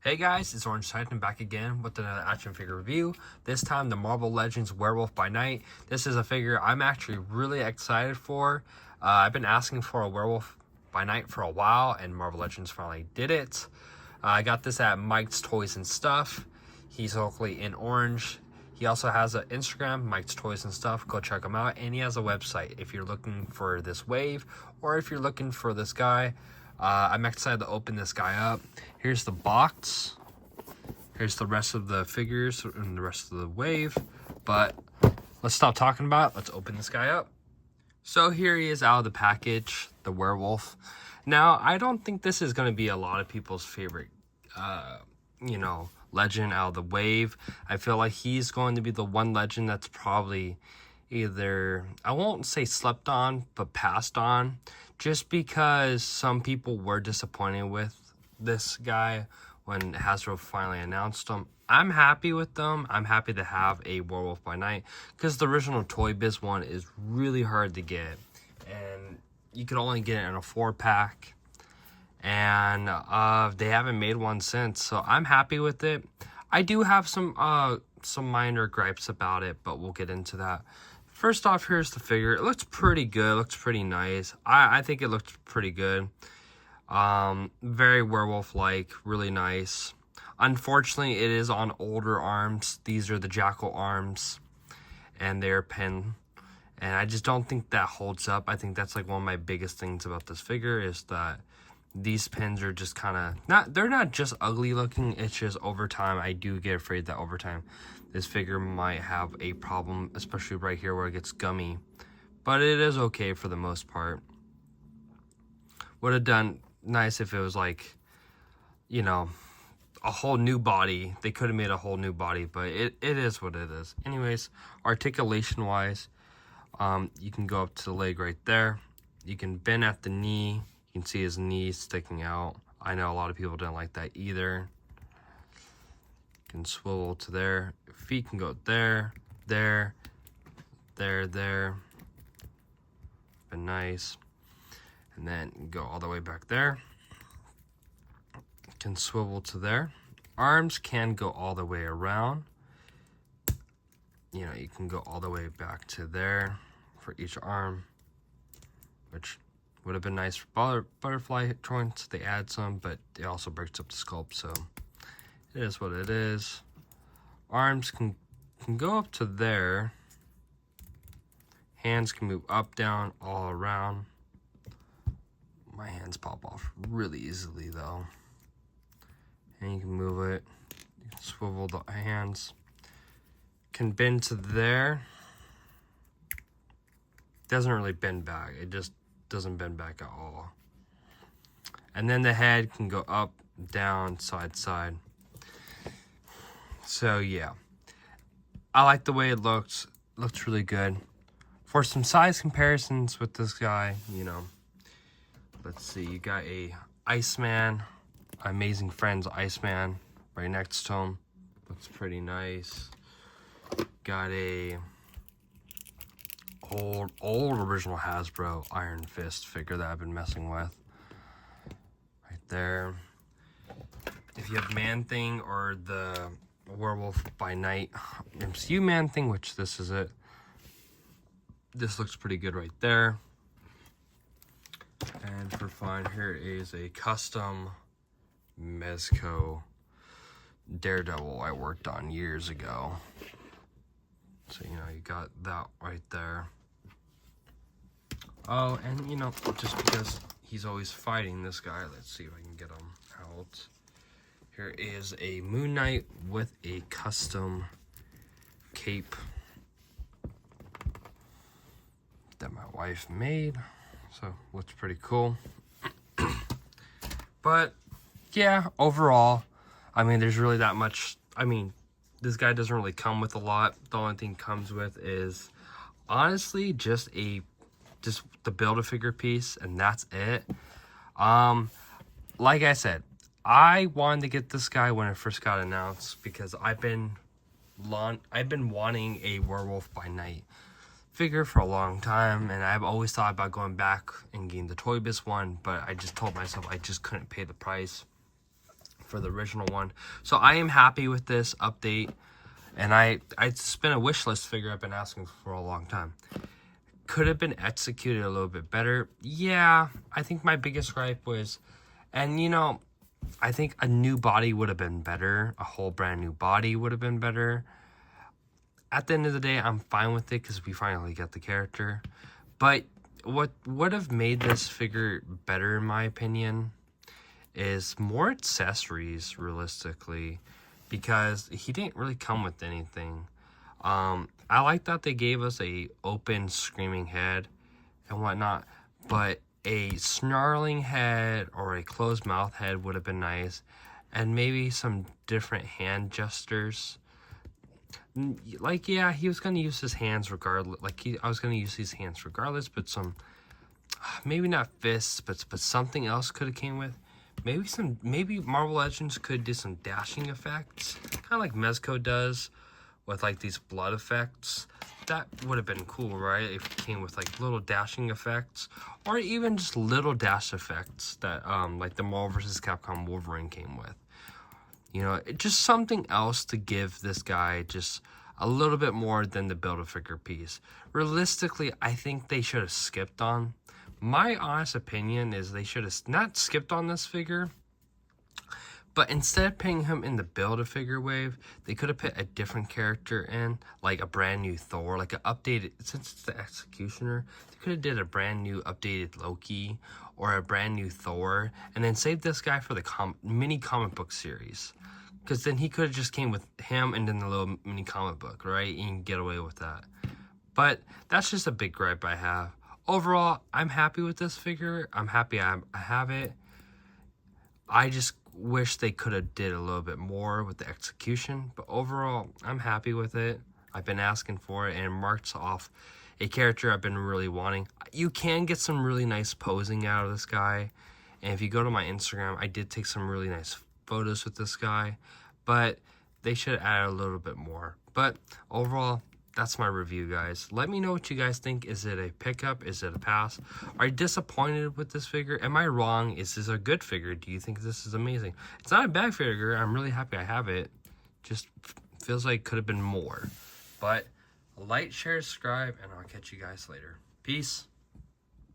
Hey guys, it's Orange Titan back again with another action figure review. This time the Marvel Legends Werewolf by Night. This is a figure I'm actually really excited for. I've been asking for a Werewolf by Night for a while and Marvel Legends finally did it. I got this at Mike's Toys and Stuff. He's locally in Orange. He also has an Instagram, Mike's Toys and Stuff. Go check him out. And he has a website if you're looking for this wave or if you're looking for this guy. I'm excited to open this guy up. Here's the box. Here's the rest of the figures and the rest of the wave. But let's stop talking about it. Let's open this guy up. So here he is out of the package, the werewolf. Now, I don't think this is going to be a lot of people's favorite, legend out of the wave. I feel like he's going to be the one legend that's probably either, I won't say slept on, but passed on. Just because some people were disappointed with this guy when Hasbro finally announced him. I'm happy with them. I'm happy to have a Werewolf by Night because the original Toy Biz one is really hard to get. And you could only get it in a 4-pack. And they haven't made one since. So I'm happy with it. I do have some minor gripes about it, but we'll get into that. First off, here's the figure. It looks pretty good. It looks pretty nice. I think it looks pretty good. Very werewolf-like. Really nice. Unfortunately, it is on older arms. These are the Jackal arms. And they're pin. And I just don't think that holds up. I think that's like one of my biggest things about this figure is that these pins are just kind of... They're not just ugly looking. It's just over time, I do get afraid that over time this figure might have a problem, especially right here where it gets gummy. But it is okay for the most part. Would have done nice if it was like, a whole new body. They could have made a whole new body, but it is what it is. Anyways, articulation-wise, you can go up to the leg right there. You can bend at the knee. You can see his knee sticking out. I know a lot of people don't like that either. Can swivel to there. Feet can go there, there, there. But nice. And then go all the way back there. Can swivel to there. Arms can go all the way around. You can go all the way back to there for each arm, which would have been nice for butterfly joints. They add some, but it also breaks up the sculpt, so it is what it is. Arms can go up to there. Hands can move up, down, all around. My hands pop off really easily, though. And you can move it. You can swivel the hands. Can bend to there. Doesn't really bend back. It just doesn't bend back at all. And then the head can go up, down, side, side. So yeah, I like the way it looks. Looks really good. For some size comparisons with this guy, let's see. You got a Iceman, Amazing Friends Iceman right next to him. Looks pretty nice. Got a old original Hasbro Iron Fist figure that I've been messing with. Right there. If you have Man-Thing or the Werewolf by Night MCU Man-Thing, which this is it. This looks pretty good right there. And for fun, here is a custom Mezco Daredevil I worked on years ago. So, you got that right there. Oh, and, just because he's always fighting this guy, let's see if I can get him out. Here is a Moon Knight with a custom cape that my wife made. So, looks pretty cool. But, yeah, overall, there's really that much. This guy doesn't really come with a lot. The only thing comes with is, honestly, just the Build-A-Figure piece, and that's it. Like I said, I wanted to get this guy when it first got announced because I've been wanting a Werewolf by Night figure for a long time, and I've always thought about going back and getting the Toy Biz one, but I just told myself I just couldn't pay the price for the original one. So I am happy with this update. And it's been a wish list figure I've been asking for a long time. Could have been executed a little bit better. Yeah, I think my biggest gripe was, and you know, I think a new body would have been better. A whole brand new body would have been better. At the end of the day, I'm fine with it because we finally got the character. But what would have made this figure better, in my opinion, is more accessories, realistically. Because he didn't really come with anything. I like that they gave us a open screaming head and whatnot, but a snarling head or a closed mouth head would have been nice, and maybe some different hand gestures. Like, yeah, he was gonna use his hands regardless. I was gonna use his hands regardless, but some, maybe not fists, but something else could have came with. Maybe Marvel Legends could do some dashing effects, kind of like Mezco does with like these blood effects. That would have been cool, right? If it came with like little dashing effects, or even just little dash effects that like the Marvel vs. Capcom Wolverine came with. You know, just something else to give this guy just a little bit more than the Build-A-Figure piece. Realistically, I think they should have skipped on. My honest opinion is they should have not skipped on this figure, but instead of putting him in the Build-A-Figure wave, they could have put a different character in, like a brand new Thor, like an updated, since it's the Executioner, they could have did a brand new updated Loki or a brand new Thor, and then save this guy for the mini comic book series. Because then he could have just came with him and then the little mini comic book, right? And you can get away with that. But that's just a big gripe I have. Overall, I'm happy with this figure. I'm happy I have it. I just wish they could have did a little bit more with the execution. But overall, I'm happy with it. I've been asking for it, and it marks off a character I've been really wanting. You can get some really nice posing out of this guy. And if you go to my Instagram, I did take some really nice photos with this guy. But they should add a little bit more. But overall, that's my review, guys. Let me know what you guys think. Is it a pickup? Is it a pass? Are you disappointed with this figure? Am I wrong? Is this a good figure? Do you think this is amazing? It's not a bad figure. I'm really happy I have it. Just feels like it could have been more. But like, share, subscribe, and I'll catch you guys later. Peace.